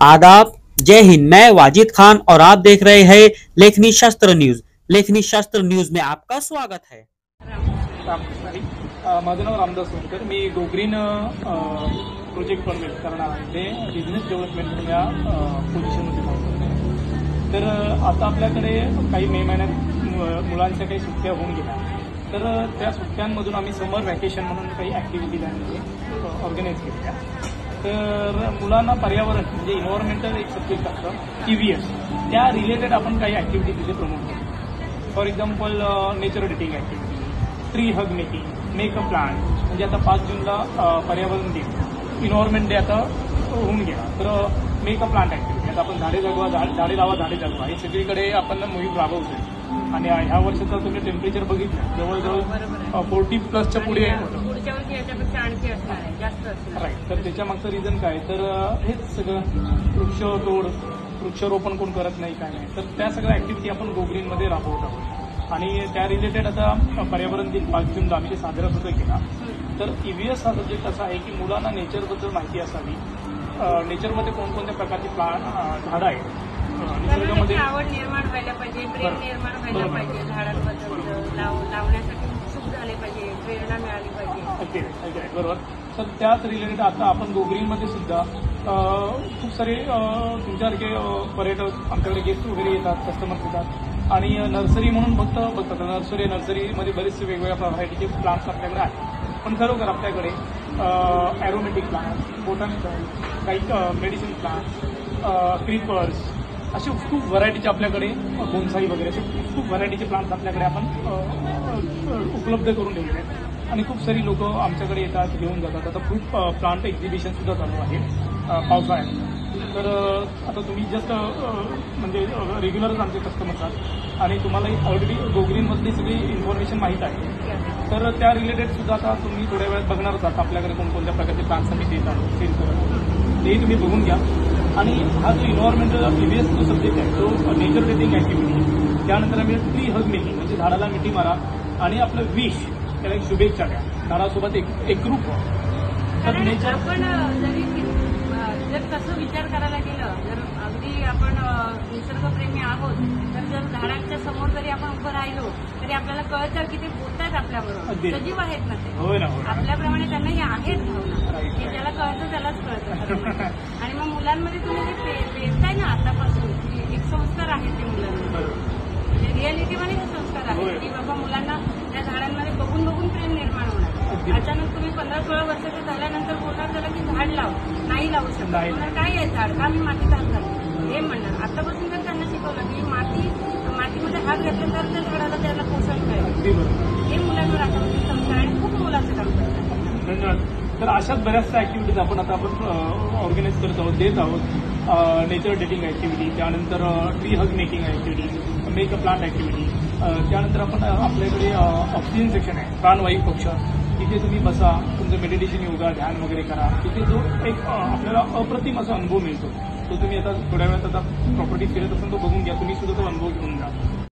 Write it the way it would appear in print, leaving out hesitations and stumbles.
आदाब, जय हिंद। मैं वाजिद खान और आप देख रहे हैं लेखनी शास्त्र न्यूज। लेखनी शास्त्र न्यूज में आपका स्वागत है। माझं नाव रामदास सोनकर, मी गोग्रीन प्रोजेक्ट फंड करणार आहे ते बिझनेस डेव्हलपमेंट या पोझिशनमध्ये काम करते। तर आता आपल्याकडे काही मे महिन्यात मुलांच्या काही सुट्ट्या होऊन गेल्या, तर त्या सुट्ट्यांमधून आम्ही समर व्हॅकेशन म्हणून काही ॲक्टिव्हिटी ऑर्गनाईज केल्या। तर मुलांना पर्यावरण म्हणजे इन्व्हायरमेंटल एक सब्जेक्ट असतं EVS, त्या रिलेटेड आपण काही ॲक्टिव्हिटी तिथे प्रमोट करतो। For example nature dating activity, tree hug making, make a plant, म्हणजे आता 5 जूनला पर्यावरण दिन, इन्व्हायरमेंट डे आता होऊन गेला, तर मेक अ प्लांट ॲक्टिव्हिटी, आता आपण झाडे जगवा, झाडे लावा, झाडे जगवा हे सगळीकडे आपण मोहीम राबवतोय। आणि ह्या वर्षाचं तुम्ही टेम्परेचर बघितलं, जवळजवळ 40+ पुढे होतं। राईट, तर त्याच्या मागचं रिझन काय, तर हेच सगळं वृक्षारोपण कोण करत नाही, काय नाही, तर त्या सगळ्या ॲक्टिव्हिटी आपण गोग्रीनमध्ये राबवत आहोत। आणि त्या रिलेटेड आता पर्यावरण दिन 5 जूनला आम्ही साजरा सुद्धा केला। तर EVS हा सब्जेक्ट असा आहे की मुलांना नेचरबद्दल माहिती असावी, नेचरमध्ये कोणकोणत्या प्रकारची झाडं आहेत, निसर्गामध्ये आवड निर्माण व्हायला पाहिजे, प्रेम निर्माण व्हायला पाहिजे, झाडांबद्दल लावण्यासाठी उत्सुक झाले पाहिजे, प्रेरणा मिळाली पाहिजे। ओके, बरोबर। तर त्याच रिलेटेड आता आपण गोग्रीनमध्ये सुद्धा खूप सारे तुमच्यासारखे पर्यटक आमच्याकडे गेस्ट वगैरे येतात, कस्टमर्स येतात, आणि नर्सरी म्हणून बघतात। नर्सरीमध्ये बरेचसे वेगवेगळ्या व्हरायटीचे प्लांट्स आपल्याकडे आहेत, पण खरोखर आपल्याकडे ॲरोमॅटिक प्लांट्स, बोटॅनिकल, काही मेडिसिन प्लांट्स, क्रीपर्स, असे खूप व्हरायटीचे आपल्याकडे, बोन्साई वगैरे असे खूप व्हरायटीचे प्लांट्स आपल्याकडे आपण उपलब्ध करून ठेवले आहेत। आणि खूप सारी लोक आमच्याकडे येतात, घेऊन जातात। आता खूप प्लांट एक्झिबिशन सुद्धा चालू आहे पावसाळ्यात। तर आता तुम्ही जस्ट म्हणजे रेग्युलरच आमचे कस्टमर्स आहात आणि तुम्हाला ऑलरेडी गोग्रीनमधली सगळी इन्फॉर्मेशन माहीत आहे, तर त्या रिलेटेड सुद्धा आता तुम्ही थोड्या वेळात बघणारच आहात आपल्याकडे कोणकोणत्या प्रकारचे प्लांट्स आम्ही देत आहोत, सेल करत, तेही तुम्ही बघून घ्या। आणि हा जो इन्व्हायरमेंटल EVS जो सब्जेक्ट आहे तो नेचर डेटिंग ॲक्टिव्हिटी, त्यानंतर आम्ही ट्री हग मेकिंग म्हणजे झाडाला मिठी मारा आणि आपलं विश, त्याला एक शुभेच्छा द्या, झाडासोबत एक ग्रुप व्हा। तर नेचर आपण जर तसं विचार करायला गेलं, जर अगदी आपण निसर्गप्रेमी आहोत, तर जर झाडांच्या समोर जरी आपण उभं राहिलो तरी आपल्याला कळतं की ते बोलतात आपल्याबरोबर, सजीव आहेत ना ते, आपल्याप्रमाणे त्यांनाही आहेत भावना, हे ज्याला कळतं त्यालाच कळतं। आणि मग मुलांमध्ये तुम्ही जे पेरताय ना आतापासून, एक संस्कार आहे ते मुलांमध्ये, रियालिटीमध्ये हे संस्कार आहे की बाबा मुलांना त्या झाडांमध्ये बघून बघून प्रेम निर्माण होणार। अचानक तुम्ही 15-16 वर्षाचे झाल्यानंतर बोलणार त्याला की झाड लाव, नाही लावू शकत, काय आहे झाड, का मी मातीत हात घालतो हे म्हणणार। आतापासून जर त्यांना शिकवलं की मातीमध्ये हात घातले तर त्या झाडाला त्याला पोषण मिळेल, हे मुलांवर आतापासून संस्कार आणि खूप मुलाचं काम करतात। धन्यवाद। तर अशाच बऱ्याचशा ॲक्टिव्हिटीज आपण ऑर्गनाईज करत आहोत, देत आहोत। नेचर डेटिंग ॲक्टिव्हिटी, त्यानंतर tree hug making activity, make a plant activity, त्यानंतर आपण आपल्याकडे ऑक्सिजन सेक्शन आहे, प्राणवायू कक्ष, तिथे तुम्ही बसा, तुमचं मेडिटेशन, योगा, ध्यान वगैरे करा, तिथे जो एक आपल्याला अप्रतिम असा अनुभव मिळतो, तो तुम्ही आता थोड्या वेळात आता प्रॉपर्टी फिरत असेल तो बघून घ्या, तुम्ही सुद्धा तो अनुभव घेऊन जा।